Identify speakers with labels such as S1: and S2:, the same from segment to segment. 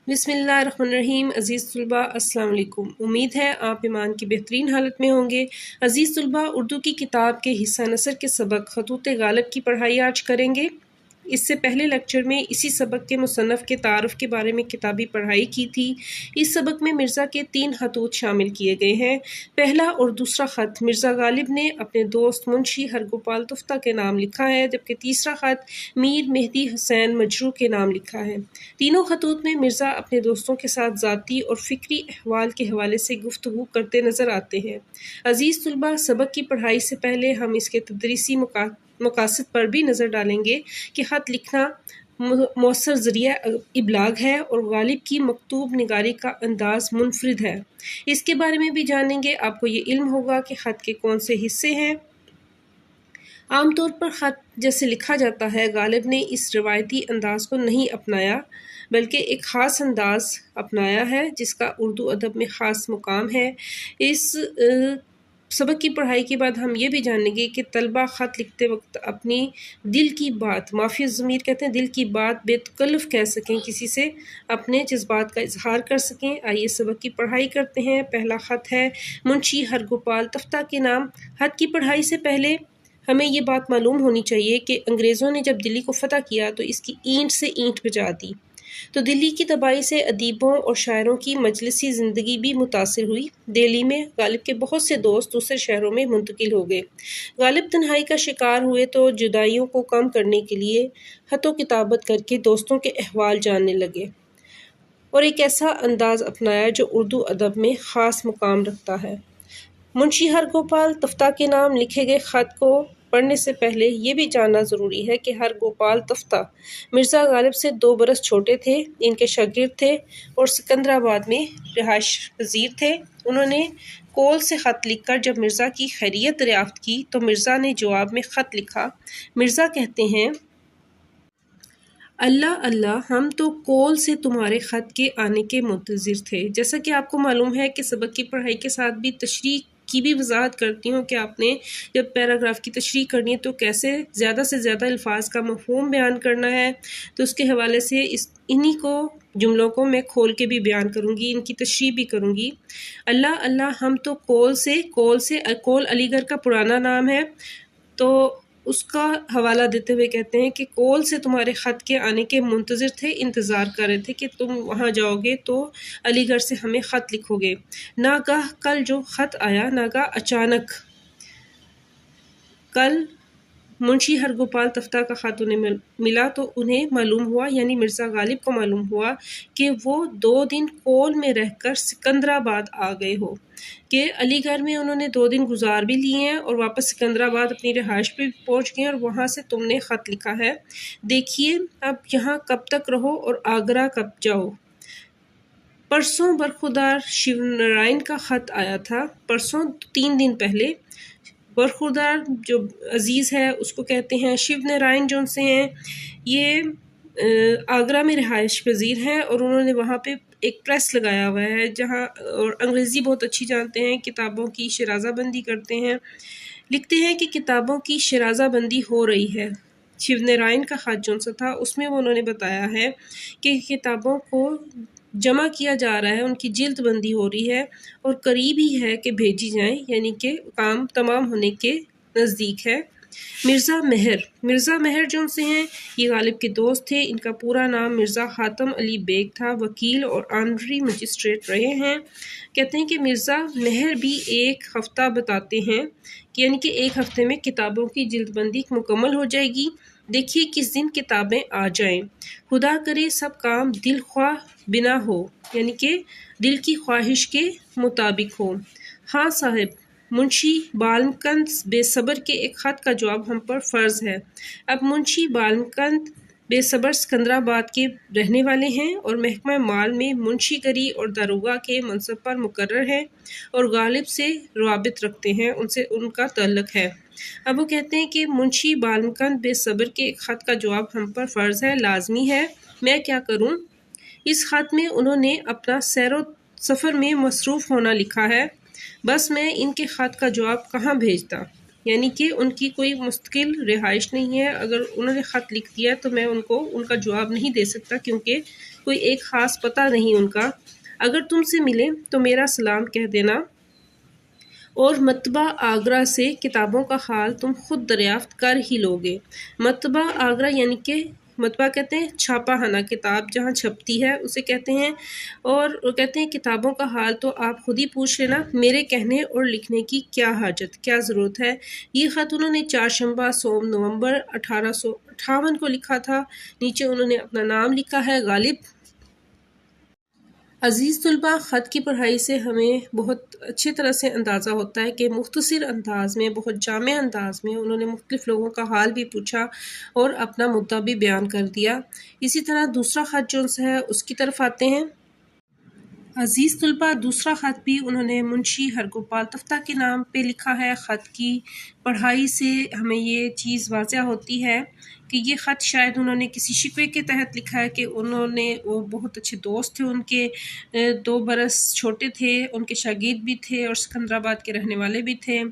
S1: بسم اللہ الرحمن الرحیم۔ عزیز طلباء السلام علیکم، امید ہے آپ ایمان کی بہترین حالت میں ہوں گے۔ عزیز طلباء، اردو کی کتاب کے حصہ نثر کے سبق خطوط غالب کی پڑھائی آج کریں گے۔ اس سے پہلے لیکچر میں اسی سبق کے مصنف کے تعارف کے بارے میں کتابی پڑھائی کی تھی۔ اس سبق میں مرزا کے 3 خطوط شامل کیے گئے ہیں۔ پہلا اور دوسرا خط مرزا غالب نے اپنے دوست منشی ہرگوپال تفتہ کے نام لکھا ہے، جبکہ تیسرا خط میر مہدی حسین مجروح کے نام لکھا ہے۔ تینوں خطوط میں مرزا اپنے دوستوں کے ساتھ ذاتی اور فکری احوال کے حوالے سے گفتگو کرتے نظر آتے ہیں۔ عزیز طلباء، سبق کی پڑھائی سے پہلے ہم اس کے تدریسی مقاصد پر بھی نظر ڈالیں گے کہ خط لکھنا مؤثر ذریعہ ابلاغ ہے اور غالب کی مکتوب نگاری کا انداز منفرد ہے۔ اس کے بارے میں بھی جانیں گے۔ آپ کو یہ علم ہوگا کہ خط کے کون سے حصے ہیں۔ عام طور پر خط جیسے لکھا جاتا ہے، غالب نے اس روایتی انداز کو نہیں اپنایا، بلکہ ایک خاص انداز اپنایا ہے جس کا اردو ادب میں خاص مقام ہے۔ اس سبق کی پڑھائی کے بعد ہم یہ بھی جانیں گے کہ طلبہ خط لکھتے وقت اپنی دل کی بات، معافی الضمیر کہتے ہیں، دل کی بات بے تکلف کہہ سکیں، کسی سے اپنے جذبات کا اظہار کر سکیں۔ آئیے سبق کی پڑھائی کرتے ہیں۔ پہلا خط ہے منشی ہرگوپال تفتہ کے نام۔ خط کی پڑھائی سے پہلے ہمیں یہ بات معلوم ہونی چاہیے کہ انگریزوں نے جب دلی کو فتح کیا تو اس کی اینٹ سے اینٹ بجا دی، تو دلی کی تباہی سے ادیبوں اور شاعروں کی مجلسی زندگی بھی متاثر ہوئی۔ دہلی میں غالب کے بہت سے دوست دوسرے شہروں میں منتقل ہو گئے۔ غالب تنہائی کا شکار ہوئے تو جدائیوں کو کم کرنے کے لیے خط و کتابت کر کے دوستوں کے احوال جاننے لگے اور ایک ایسا انداز اپنایا جو اردو ادب میں خاص مقام رکھتا ہے۔ منشی ہرگوپال تفتہ کے نام لکھے گئے خط کو پڑھنے سے پہلے یہ بھی جاننا ضروری ہے کہ ہرگوپال تفتہ مرزا غالب سے 2 برس چھوٹے تھے، ان کے شاگرد تھے اور سکندرآباد میں رہائش پذیر تھے۔ انہوں نے کول سے خط لکھ کر جب مرزا کی خیریت دریافت کی تو مرزا نے جواب میں خط لکھا۔ مرزا کہتے ہیں، اللہ اللہ، ہم تو کول سے تمہارے خط کے آنے کے منتظر تھے۔ جیسا کہ آپ کو معلوم ہے کہ سبق کی پڑھائی کے ساتھ بھی تشریح کی بھی وضاحت کرتی ہوں کہ آپ نے جب پیراگراف کی تشریح کرنی ہے تو کیسے زیادہ سے زیادہ الفاظ کا مفہوم بیان کرنا ہے، تو اس کے حوالے سے انہی کو جملوں کو میں کھول کے بھی بیان کروں گی، ان کی تشریح بھی کروں گی۔ اللہ اللہ، ہم تو کول علی گڑھ کا پرانا نام ہے، تو اس کا حوالہ دیتے ہوئے کہتے ہیں کہ کول سے تمہارے خط کے آنے کے منتظر تھے، انتظار کر رہے تھے کہ تم وہاں جاؤ گے تو علی گڑھ سے ہمیں خط لکھو گے۔ ناگاہ کل جو خط آیا، ناگاہ اچانک کل منشی ہرگوپال تفتہ کا خط انہیں ملا تو انہیں معلوم ہوا، یعنی مرزا غالب کو معلوم ہوا کہ وہ 2 دن کول میں رہ کر سکندرآباد آ گئے ہو، کہ علی گڑھ میں انہوں نے 2 دن گزار بھی لیے ہیں اور واپس سکندرآباد اپنی رہائش پہ پہنچ گئے اور وہاں سے تم نے خط لکھا ہے۔ دیکھیے اب یہاں کب تک رہو اور آگرہ کب جاؤ۔ پرسوں برخودار شیو نارائن کا خط آیا تھا۔ پرسوں 3 دن پہلے۔ برخودار جو عزیز ہے اس کو کہتے ہیں۔ شیو نارائن جو ان سے ہیں، یہ آگرہ میں رہائش پذیر ہیں اور انہوں نے وہاں پہ ایک پریس لگایا ہوا ہے جہاں، اور انگریزی بہت اچھی جانتے ہیں، کتابوں کی شرازہ بندی کرتے ہیں۔ لکھتے ہیں کہ کتابوں کی شرازہ بندی ہو رہی ہے۔ شیو نارائن کا خط جو تھا اس میں انہوں نے بتایا ہے کہ کتابوں کو جمع کیا جا رہا ہے، ان کی جلد بندی ہو رہی ہے اور قریب ہی ہے کہ بھیجی جائیں، یعنی کہ کام تمام ہونے کے نزدیک ہے۔ مرزا مہر جو ان سے ہیں، یہ غالب کے دوست تھے۔ ان کا پورا نام مرزا خاتم علی بیگ تھا، وکیل اور آنرری مجسٹریٹ رہے ہیں۔ کہتے ہیں کہ مرزا مہر بھی 1 ہفتہ بتاتے ہیں، یعنی کہ 1 ہفتے میں کتابوں کی جلد بندی مکمل ہو جائے گی۔ دیکھیے کس دن کتابیں آ جائیں، خدا کرے سب کام دل خواہ بنا ہو، یعنی کہ دل کی خواہش کے مطابق ہو۔ ہاں صاحب، منشی بالمکند بے صبر کے ایک خط کا جواب ہم پر فرض ہے۔ اب منشی بالمکند بے صبر سکندرآباد کے رہنے والے ہیں اور محکمہ مال میں منشی گری اور داروغہ کے منصب پر مقرر ہیں اور غالب سے روابط رکھتے ہیں، ان سے ان کا تعلق ہے۔ اب وہ کہتے ہیں کہ منشی بالمکند بے صبر کے ایک خط کا جواب ہم پر فرض ہے، لازمی ہے، میں کیا کروں؟ اس خط میں انہوں نے اپنا سیر و سفر میں مصروف ہونا لکھا ہے، بس میں ان کے خط کا جواب کہاں بھیجتا، یعنی کہ ان کی کوئی مستقل رہائش نہیں ہے۔ اگر انہوں نے خط لکھ دیا تو میں ان کو ان کا جواب نہیں دے سکتا، کیونکہ کوئی ایک خاص پتہ نہیں ان کا۔ اگر تم سے ملے تو میرا سلام کہہ دینا، اور مکتبہ آگرہ سے کتابوں کا حال تم خود دریافت کر ہی لوگے۔ مکتبہ آگرہ یعنی کہ مطبعہ کہتے ہیں چھاپا خانہ، کتاب جہاں چھپتی ہے اسے کہتے ہیں، اور وہ کہتے ہیں کتابوں کا حال تو آپ خود ہی پوچھ لینا، میرے کہنے اور لکھنے کی کیا حاجت، کیا ضرورت ہے۔ یہ خط انہوں نے چہارشنبہ سوم نومبر 1858 کو لکھا تھا۔ نیچے انہوں نے اپنا نام لکھا ہے، غالب۔ عزیز طلباء، خط کی پڑھائی سے ہمیں بہت اچھی طرح سے اندازہ ہوتا ہے کہ مختصر انداز میں، بہت جامع انداز میں انہوں نے مختلف لوگوں کا حال بھی پوچھا اور اپنا مدعا بھی بیان کر دیا۔ اسی طرح دوسرا خط جو ہے اس کی طرف آتے ہیں۔ عزیز طلباء، دوسرا خط بھی انہوں نے منشی ہرگوپال تفتہ کے نام پہ لکھا ہے۔ خط کی پڑھائی سے ہمیں یہ چیز واضح ہوتی ہے کہ یہ خط شاید انہوں نے کسی شکوے کے تحت لکھا ہے کہ وہ بہت اچھے دوست تھے ان کے، 2 برس چھوٹے تھے، ان کے شاگرد بھی تھے اور سکندرآباد کے رہنے والے بھی تھے۔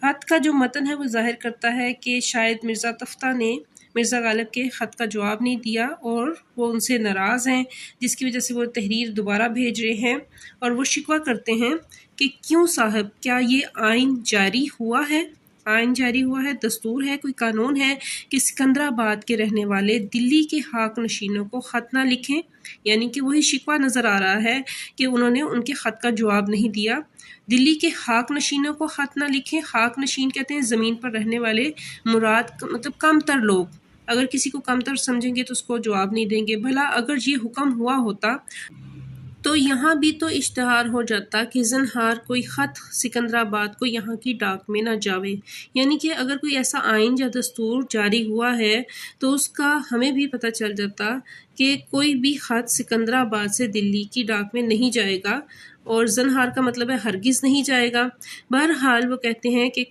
S1: خط کا جو متن ہے وہ ظاہر کرتا ہے کہ شاید مرزا تفتہ نے مرزا غالب کے خط کا جواب نہیں دیا اور وہ ان سے ناراض ہیں، جس کی وجہ سے وہ تحریر دوبارہ بھیج رہے ہیں، اور وہ شکوہ کرتے ہیں کہ کیوں صاحب، کیا یہ آئین جاری ہوا ہے؟ آئین جاری ہوا ہے، دستور ہے، کوئی قانون ہے کہ سکندرآباد کے رہنے والے دلی کے حاک نشینوں کو خط نہ لکھیں؟ یعنی کہ وہی شکوہ نظر آ رہا ہے کہ انہوں نے ان کے خط کا جواب نہیں دیا۔ دلی کے حاک نشینوں کو خط نہ لکھیں۔ حاک نشین کہتے ہیں زمین پر رہنے والے، مراد مطلب کم تر لوگ۔ اگر کسی کو کم تر سمجھیں گے تو اس کو جواب نہیں دیں گے۔ بھلا اگر یہ حکم ہوا ہوتا تو یہاں بھی تو اشتہار ہو جاتا کہ زنہار کوئی خط سکندرآباد کو یہاں کی ڈاک میں نہ جاوے۔ یعنی کہ اگر کوئی ایسا آئین یا دستور جاری ہوا ہے تو اس کا ہمیں بھی پتہ چل جاتا کہ کوئی بھی خط سکندرآباد سے دلی کی ڈاک میں نہیں جائے گا، اور زنہار کا مطلب ہے ہرگز نہیں جائے گا۔ بہرحال وہ کہتے ہیں کہ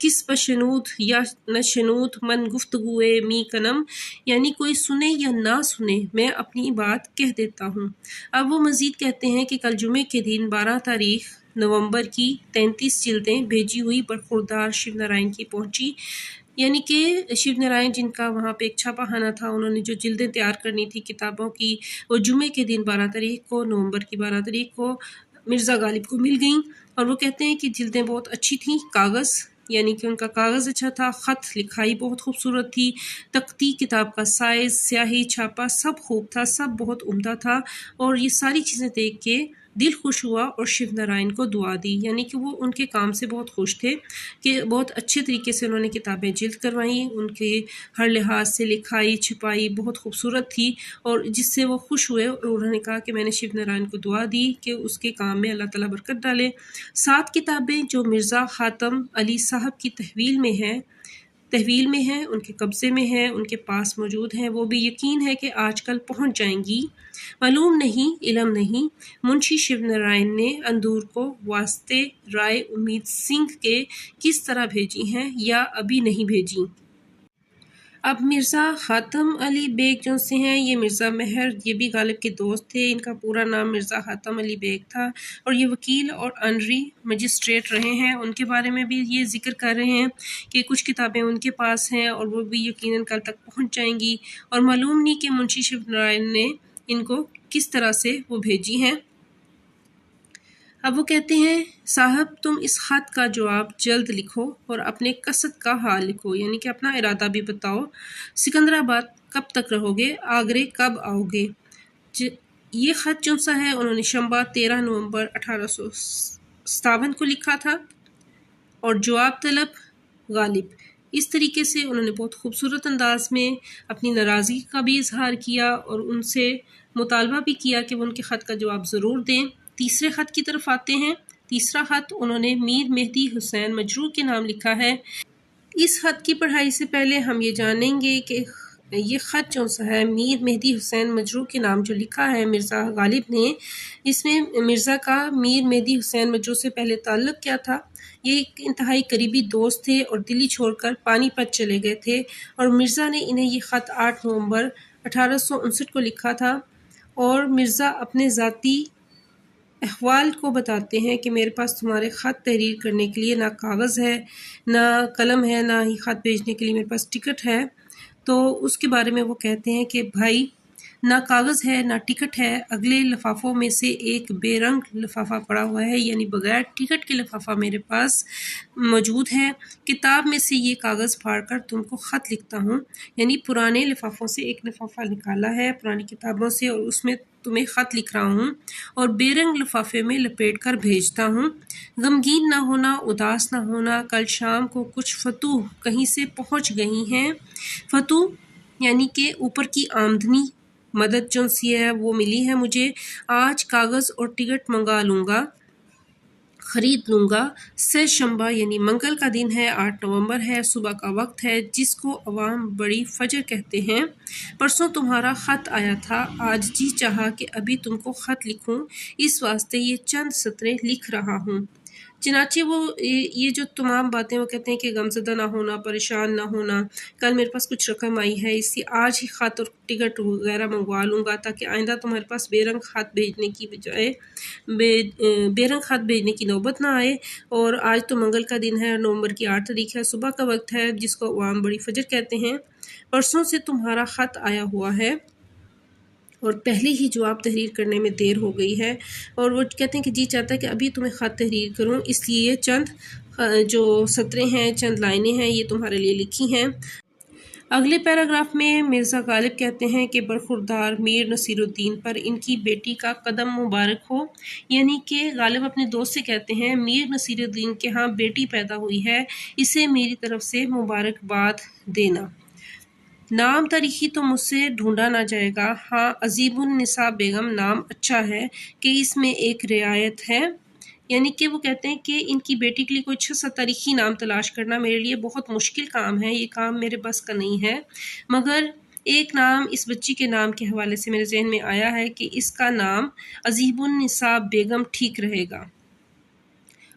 S1: کس بشنود یا نشنود من گفتگوئے می کنم، یعنی کوئی سنے یا نہ سنے میں اپنی بات کہہ دیتا ہوں۔ اب وہ مزید کہتے ہیں کہ کل جمعے کے دن 12 تاریخ نومبر کی 33 جلدیں بھیجی ہوئی برخوردار شیو نارائن کی پہنچی، یعنی کہ شیو نارائن جن کا وہاں پہ ایک چھاپا خانہ تھا، انہوں نے جو جلدیں تیار کرنی تھی کتابوں کی، وہ جمعے کے دن 12 تاریخ کو، نومبر کی 12 تاریخ کو مرزا غالب کو مل گئیں، اور وہ کہتے ہیں کہ جلدیں بہت اچھی تھیں، کاغذ یعنی کہ ان کا کاغذ اچھا تھا، خط لکھائی بہت خوبصورت تھی، تختی کتاب کا سائز، سیاہی، چھاپا سب خوب تھا، سب بہت عمدہ تھا، اور یہ ساری چیزیں دیکھ کے دل خوش ہوا اور شیو نارائن کو دعا دی، یعنی کہ وہ ان کے کام سے بہت خوش تھے کہ بہت اچھے طریقے سے انہوں نے کتابیں جلد کروائیں، ان کے ہر لحاظ سے لکھائی چھپائی بہت خوبصورت تھی، اور جس سے وہ خوش ہوئے، اور انہوں نے کہا کہ میں نے شیو نارائن کو دعا دی کہ اس کے کام میں اللہ تعالیٰ برکت ڈالے۔ 7 کتابیں جو مرزا خاتم علی صاحب کی تحویل میں ہیں، ان کے قبضے میں ہیں، ان کے پاس موجود ہیں، وہ بھی یقین ہے کہ آج کل پہنچ جائیں گی۔ معلوم نہیں، علم نہیں، منشی شیو نارائن نے اندور کو واسطے رائے امید سنگھ کے کس طرح بھیجی ہیں یا ابھی نہیں بھیجی۔ اب مرزا خاتم علی بیگ جو سے ہیں، یہ مرزا مہر، یہ بھی غالب کے دوست تھے، ان کا پورا نام مرزا خاتم علی بیگ تھا، اور یہ وکیل اور آنری مجسٹریٹ رہے ہیں۔ ان کے بارے میں بھی یہ ذکر کر رہے ہیں کہ کچھ کتابیں ان کے پاس ہیں اور وہ بھی یقیناً کل تک پہنچ جائیں گی، اور معلوم نہیں کہ منشی شیو نارائن نے ان کو کس طرح سے وہ بھیجی ہیں۔ اب وہ کہتے ہیں صاحب تم اس خط کا جواب جلد لکھو اور اپنے قصد کا حال لکھو، یعنی کہ اپنا ارادہ بھی بتاؤ۔ سکندرآباد کب تک رہو گے؟ آگرے کب آؤ گے؟ یہ خط جو سا ہے انہوں نے شنبہ 13 نومبر 1857 کو لکھا تھا، اور جواب طلب غالب۔ اس طریقے سے انہوں نے بہت خوبصورت انداز میں اپنی ناراضگی کا بھی اظہار کیا اور ان سے مطالبہ بھی کیا کہ وہ ان کے خط کا جواب ضرور دیں۔ تیسرے خط کی طرف آتے ہیں۔ تیسرا خط انہوں نے میر مہدی حسین مجروح کے نام لکھا ہے۔ اس خط کی پڑھائی سے پہلے ہم یہ جانیں گے کہ یہ خط جو سا ہے میر مہدی حسین مجروح کے نام جو لکھا ہے مرزا غالب نے، اس میں مرزا کا میر مہدی حسین مجروح سے پہلے تعلق کیا تھا؟ یہ ایک انتہائی قریبی دوست تھے اور دلی چھوڑ کر پانی پت چلے گئے تھے، اور مرزا نے انہیں یہ خط 8 نومبر 1859 کو لکھا تھا، اور مرزا اپنے ذاتی احوال کو بتاتے ہیں کہ میرے پاس تمہارے خط تحریر کرنے کے لیے نہ کاغذ ہے، نہ قلم ہے، نہ ہی خط بھیجنے کے لیے میرے پاس ٹکٹ ہے۔ تو اس کے بارے میں وہ کہتے ہیں کہ بھائی نہ کاغذ ہے نہ ٹکٹ ہے، اگلے لفافوں میں سے ایک بے رنگ لفافہ پڑا ہوا ہے، یعنی بغیر ٹکٹ کے لفافہ میرے پاس موجود ہے۔ کتاب میں سے یہ کاغذ پھاڑ کر تم کو خط لکھتا ہوں، یعنی پرانے لفافوں سے ایک لفافہ نکالا ہے پرانی کتابوں سے، اور اس میں تمہیں خط لکھ رہا ہوں اور بے رنگ لفافے میں لپیٹ کر بھیجتا ہوں۔ غمگین نہ ہونا، اداس نہ ہونا، کل شام کو کچھ فتوح کہیں سے پہنچ گئی ہیں۔ فتوح یعنی کہ اوپر کی آمدنی، مدد جو سی ہے وہ ملی ہے مجھے۔ آج کاغذ اور ٹکٹ منگا لوں گا، خرید لوں گا۔ سہ شنبہ یعنی منگل کا دن ہے، 8 نومبر ہے، صبح کا وقت ہے جس کو عوام بڑی فجر کہتے ہیں۔ پرسوں تمہارا خط آیا تھا، آج جی چاہا کہ ابھی تم کو خط لکھوں، اس واسطے یہ چند سطریں لکھ رہا ہوں۔ چنانچہ وہ یہ جو تمام باتیں وہ کہتے ہیں کہ غمزدہ نہ ہونا، پریشان نہ ہونا، کل میرے پاس کچھ رقم آئی ہے، اس لیے آج ہی خط اور ٹکٹ وغیرہ منگوا لوں گا تاکہ آئندہ تمہارے پاس بے رنگ خط بھیجنے کی بجائے بے رنگ خط بھیجنے کی نوبت نہ آئے۔ اور آج تو منگل کا دن ہے، نومبر کی 8 تاریخ ہے، صبح کا وقت ہے جس کو عوام بڑی فجر کہتے ہیں۔ پرسوں سے تمہارا خط آیا ہوا ہے اور پہلے ہی جواب تحریر کرنے میں دیر ہو گئی ہے، اور وہ کہتے ہیں کہ جی چاہتا ہے کہ ابھی تمہیں خط تحریر کروں، اس لیے یہ چند جو سطریں ہیں، چند لائنیں ہیں، یہ تمہارے لیے لکھی ہیں۔ اگلے پیراگراف میں مرزا غالب کہتے ہیں کہ برخوردار میر نصیر الدین پر ان کی بیٹی کا قدم مبارک ہو، یعنی کہ غالب اپنے دوست سے کہتے ہیں میر نصیر الدین کے ہاں بیٹی پیدا ہوئی ہے، اسے میری طرف سے مبارکباد دینا۔ نام تاریخی تو مجھ سے ڈھونڈا نہ جائے گا، ہاں عزیب النساء بیگم نام اچھا ہے کہ اس میں ایک رعایت ہے، یعنی کہ وہ کہتے ہیں کہ ان کی بیٹی کے لیے کوئی اچھا سا تاریخی نام تلاش کرنا میرے لیے بہت مشکل کام ہے، یہ کام میرے بس کا نہیں ہے، مگر ایک نام اس بچی کے نام کے حوالے سے میرے ذہن میں آیا ہے کہ اس کا نام عزیب النساء بیگم ٹھیک رہے گا۔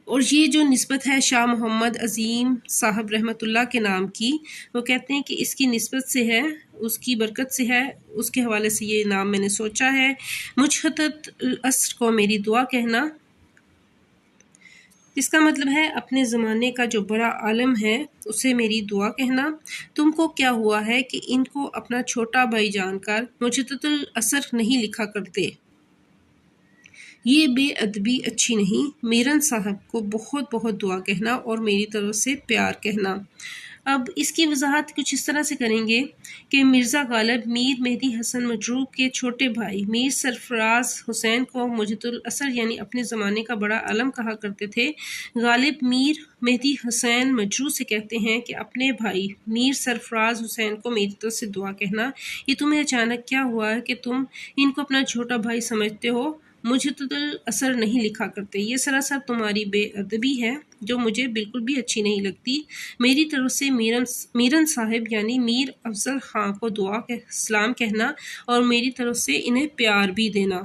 S1: اور یہ جو نسبت ہے شاہ محمد عظیم صاحب رحمۃ اللہ کے نام کی، وہ کہتے ہیں کہ اس کی نسبت سے ہے، اس کی برکت سے ہے، اس کے حوالے سے یہ نام میں نے سوچا ہے۔ مجھتت العصر کو میری دعا کہنا، اس کا مطلب ہے اپنے زمانے کا جو بڑا عالم ہے اسے میری دعا کہنا۔ تم کو کیا ہوا ہے کہ ان کو اپنا چھوٹا بھائی جان کر مجھتت العصر نہیں لکھا کرتے؟ یہ بے ادبی اچھی نہیں۔ میرن صاحب کو بہت بہت دعا کہنا اور میری طرف سے پیار کہنا۔ اب اس کی وضاحت کچھ اس طرح سے کریں گے کہ مرزا غالب میر مہدی حسن مجروح کے چھوٹے بھائی میر سرفراز حسین کو مجھتت العصر یعنی اپنے زمانے کا بڑا عالم کہا کرتے تھے۔ غالب میر مہدی حسین مجروح سے کہتے ہیں کہ اپنے بھائی میر سرفراز حسین کو میری طرف سے دعا کہنا۔ یہ تمہیں اچانک کیا ہوا ہے کہ تم ان کو اپنا چھوٹا بھائی سمجھتے ہو؟ مجھتت العصر نہیں لکھا کرتے، یہ سراسر تمہاری بے ادبی ہے جو مجھے بالکل بھی اچھی نہیں لگتی۔ میری طرف سے میرن صاحب یعنی میر افضل خان کو دعا سلام کہنا اور میری طرف سے انہیں پیار بھی دینا۔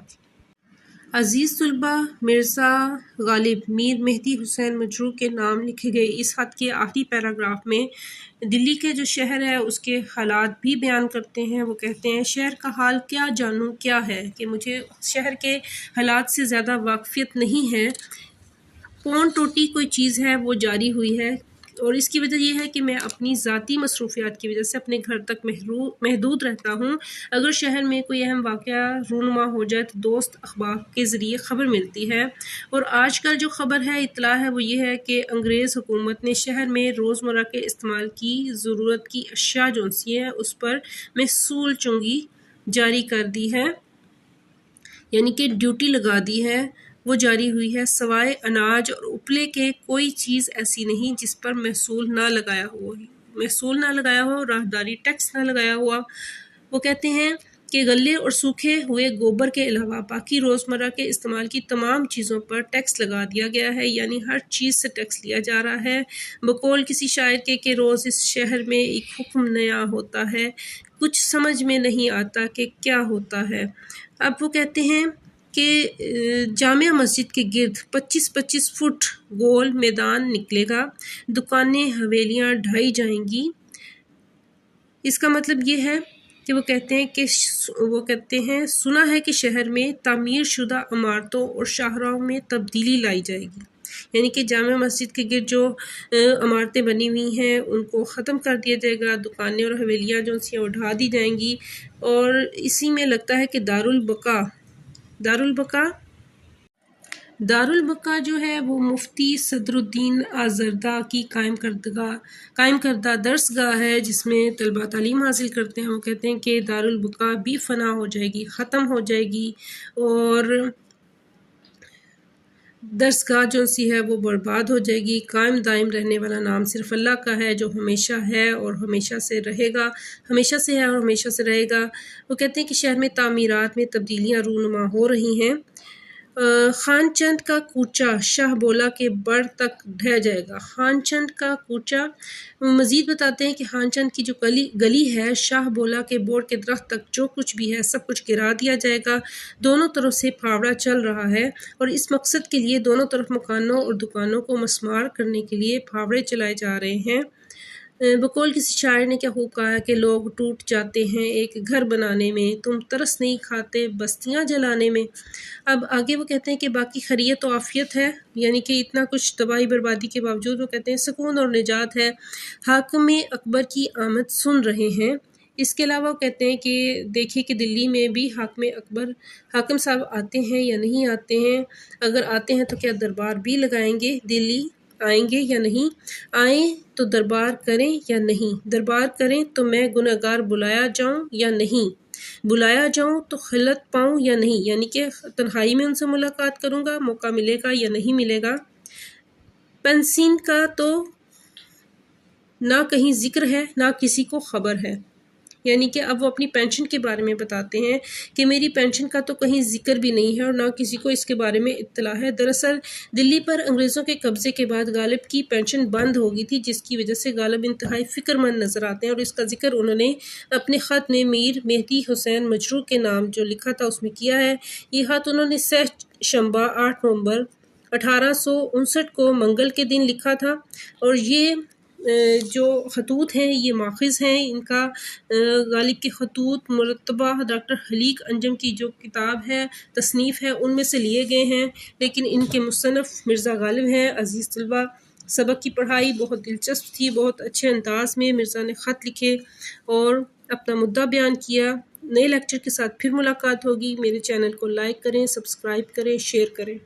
S1: عزیز طلبہ، مرزا غالب میر مہدی حسین مجروح کے نام لکھے گئے اس خط کے آخری پیراگراف میں دلی کے جو شہر ہے اس کے حالات بھی بیان کرتے ہیں۔ وہ کہتے ہیں شہر کا حال کیا جانوں کیا ہے، کہ مجھے شہر کے حالات سے زیادہ واقفیت نہیں ہے۔ پون ٹوٹی کوئی چیز ہے وہ جاری ہوئی ہے، اور اس کی وجہ یہ ہے کہ میں اپنی ذاتی مصروفیات کی وجہ سے اپنے گھر تک محدود رہتا ہوں۔ اگر شہر میں کوئی اہم واقعہ رونما ہو جائے تو دوست اخبار کے ذریعے خبر ملتی ہے، اور آج کل جو خبر ہے، اطلاع ہے، وہ یہ ہے کہ انگریز حکومت نے شہر میں روزمرہ کے استعمال کی ضرورت کی اشیاء جو سی ہے اس پر محصول چنگی جاری کر دی ہے، یعنی کہ ڈیوٹی لگا دی ہے، وہ جاری ہوئی ہے۔ سوائے اناج اور اپلے کے کوئی چیز ایسی نہیں جس پر محصول نہ لگایا ہو، راہداری ٹیکس نہ لگایا ہوا۔ وہ کہتے ہیں کہ غلے اور سوکھے ہوئے گوبر کے علاوہ باقی روزمرہ کے استعمال کی تمام چیزوں پر ٹیکس لگا دیا گیا ہے، یعنی ہر چیز سے ٹیکس لیا جا رہا ہے۔ بقول کسی شاعر کے کہ روز اس شہر میں ایک حکم نیا ہوتا ہے، کچھ سمجھ میں نہیں آتا کہ کیا ہوتا ہے۔ اب وہ کہتے ہیں کہ جامع مسجد کے گرد 25-25 فٹ گول میدان نکلے گا، دکانیں حویلیاں ڈھائی جائیں گی۔ اس کا مطلب یہ ہے کہ وہ کہتے ہیں سنا ہے کہ شہر میں تعمیر شدہ عمارتوں اور شاہراہوں میں تبدیلی لائی جائے گی۔ یعنی کہ جامع مسجد کے گرد جو عمارتیں بنی ہوئی ہیں ان کو ختم کر دیا جائے گا، دکانیں اور حویلیاں جو سی اٹھا دی جائیں گی، اور اسی میں لگتا ہے کہ دارالبقا جو ہے وہ مفتی صدر الدین آزردہ کی قائم کردہ درس گاہ ہے، جس میں طلبہ تعلیم حاصل کرتے ہیں۔ وہ کہتے ہیں کہ دارالبقا بھی فنا ہو جائے گی، ختم ہو جائے گی، اور درس گاہ جو سی ہے وہ برباد ہو جائے گی۔ قائم دائم رہنے والا نام صرف اللہ کا ہے، جو ہمیشہ ہے اور ہمیشہ سے رہے گا، ہمیشہ سے ہے اور ہمیشہ سے رہے گا۔ وہ کہتے ہیں کہ شہر میں تعمیرات میں تبدیلیاں رونما ہو رہی ہیں۔ خان چند کا کوچہ شاہ بولا کے بڑ تک ڈھہ جائے گا۔ خان چند کا کوچہ، مزید بتاتے ہیں کہ خان چند کی جو گلی ہے شاہ بولا کے بوڑ کے درخت تک جو کچھ بھی ہے سب کچھ گرا دیا جائے گا۔ دونوں طرف سے پھاوڑا چل رہا ہے، اور اس مقصد کے لیے دونوں طرف مکانوں اور دکانوں کو مسمار کرنے کے لیے پھاوڑے چلائے جا رہے ہیں۔ بقول کسی شاعر نے کیا خوب کہا ہے کہ لوگ ٹوٹ جاتے ہیں ایک گھر بنانے میں، تم ترس نہیں کھاتے بستیاں جلانے میں۔ اب آگے وہ کہتے ہیں کہ باقی خیریت و عافیت ہے، یعنی کہ اتنا کچھ تباہی بربادی کے باوجود وہ کہتے ہیں سکون اور نجات ہے، حاکم اکبر کی آمد سن رہے ہیں۔ اس کے علاوہ وہ کہتے ہیں کہ دیکھیے کہ دلی میں بھی حاکم صاحب آتے ہیں یا نہیں آتے ہیں، اگر آتے ہیں تو کیا دربار بھی لگائیں گے، دلی آئیں گے یا نہیں، آئیں تو دربار کریں یا نہیں، دربار کریں تو میں گنہگار بلایا جاؤں یا نہیں، بلایا جاؤں تو خلعت پاؤں یا نہیں، یعنی کہ تنہائی میں ان سے ملاقات کروں گا، موقع ملے گا یا نہیں ملے گا۔ پنسین کا تو نہ کہیں ذکر ہے نہ کسی کو خبر ہے، یعنی کہ اب وہ اپنی پینشن کے بارے میں بتاتے ہیں کہ میری پینشن کا تو کہیں ذکر بھی نہیں ہے اور نہ کسی کو اس کے بارے میں اطلاع ہے۔ دراصل دلی پر انگریزوں کے قبضے کے بعد غالب کی پینشن بند ہو گئی تھی، جس کی وجہ سے غالب انتہائی فکر مند نظر آتے ہیں، اور اس کا ذکر انہوں نے اپنے خط میں میر مہدی حسین مجروح کے نام جو لکھا تھا اس میں کیا ہے۔ یہ خط انہوں نے سہ شنبہ 8 نومبر 1859 کو منگل کے دن لکھا تھا، اور یہ جو خطوط ہیں یہ ماخذ ہیں ان کا غالب کے خطوط مرتبہ ڈاکٹر حلیق انجم کی جو کتاب ہے تصنیف ہے ان میں سے لیے گئے ہیں، لیکن ان کے مصنف مرزا غالب ہیں۔ عزیز طلبہ، سبق کی پڑھائی بہت دلچسپ تھی، بہت اچھے انداز میں مرزا نے خط لکھے اور اپنا مدعا بیان کیا۔ نئے لیکچر کے ساتھ پھر ملاقات ہوگی۔ میرے چینل کو لائک کریں، سبسکرائب کریں، شیئر کریں۔